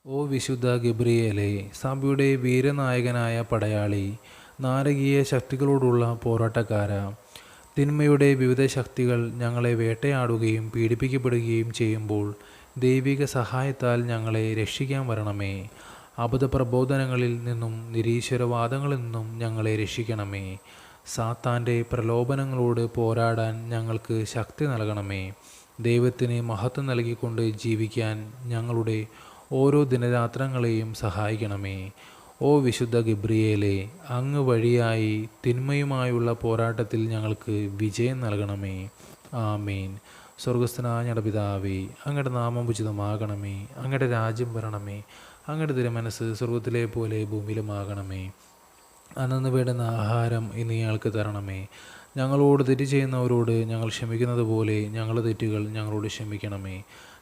ഓ വിശുദ്ധ ഗബ്രിയേലേ, സഭയുടെ വീരനായകനായ പടയാളി, നാരകീയ ശക്തികളോടുള്ള പോരാട്ടക്കാരാ, തിന്മയുടെ വിവിധ ശക്തികൾ ഞങ്ങളെ വേട്ടയാടുകയും പീഡിപ്പിക്കപ്പെടുകയും ചെയ്യുമ്പോൾ ദൈവിക സഹായത്താൽ ഞങ്ങളെ രക്ഷിക്കാൻ വരണമേ. അബദ്ധപ്രബോധനങ്ങളിൽ നിന്നും നിരീശ്വരവാദങ്ങളിൽ നിന്നും ഞങ്ങളെ രക്ഷിക്കണമേ. സാത്താൻ്റെ പ്രലോഭനങ്ങളോട് പോരാടാൻ ഞങ്ങൾക്ക് ശക്തി നൽകണമേ. ദൈവത്തിന് മഹത്വം നൽകിക്കൊണ്ട് ജീവിക്കാൻ ഞങ്ങളുടെ ഓരോ ദിനരാത്രങ്ങളെയും സഹായിക്കണമേ. ഓ വിശുദ്ധ ഗബ്രിയേലേ, അങ്ങ് വഴിയായി തിന്മയുമായുള്ള പോരാട്ടത്തിൽ ഞങ്ങൾക്ക് വിജയം നൽകണമേ. ആമേൻ. സ്വർഗസ്ഥനായ ഞങ്ങളുടെ പിതാവേ, അങ്ങയുടെ നാമം ഉചിതമാകണമേ. അങ്ങയുടെ രാജ്യം വരണമേ. അങ്ങയുടെ തിരുമനസ്സ് സ്വർഗത്തിലെ പോലെ ഭൂമിയിലുമാകണമേ. അന്നന്ന് വേണ്ടുന്ന ആഹാരം ഇന്ന് ഞങ്ങൾക്ക് തരണമേ. ഞങ്ങളോട് തെറ്റ് ചെയ്യുന്നവരോട് ഞങ്ങൾ ക്ഷമിക്കുന്നത് പോലെ ഞങ്ങളുടെ തെറ്റുകൾ ഞങ്ങളോട് ക്ഷമിക്കണമേ.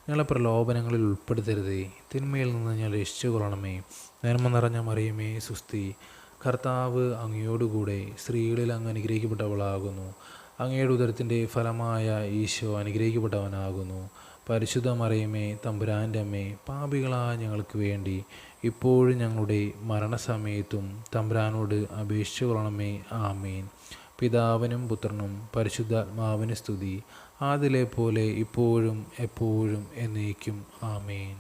ഞങ്ങളെ പ്രലോഭനങ്ങളിൽ ഉൾപ്പെടുത്തരുതേ, തിന്മയിൽ നിന്ന് ഞങ്ങൾ രക്ഷിച്ചു കൊള്ളണമേ. നന്മ നിറഞ്ഞ മറിയമേ സുസ്തി, കർത്താവ് അങ്ങയോടുകൂടെ സ്ത്രീകളിൽ അങ്ങ് അനുഗ്രഹിക്കപ്പെട്ടവളാകുന്നു. അങ്ങയുടെ ഉദരത്തിൻ്റെ ഫലമായ ഈശോ അനുഗ്രഹിക്കപ്പെട്ടവനാകുന്നു. പരിശുദ്ധ മറിയമേ തമ്പുരാൻ്റെ അമ്മേ, പാപികളായ ഞങ്ങൾക്ക് വേണ്ടി ഇപ്പോഴും ഞങ്ങളുടെ മരണസമയത്തും തമ്പുരാനോട് അപേക്ഷിച്ചു കൊള്ളണമേ. ആമേൻ. പിതാവിനും പുത്രനും പരിശുദ്ധാത്മാവിന് സ്തുതി, ആദിലെ പോലെ ഇപ്പോഴും എപ്പോഴും എന്നേക്കും. ആമേൻ.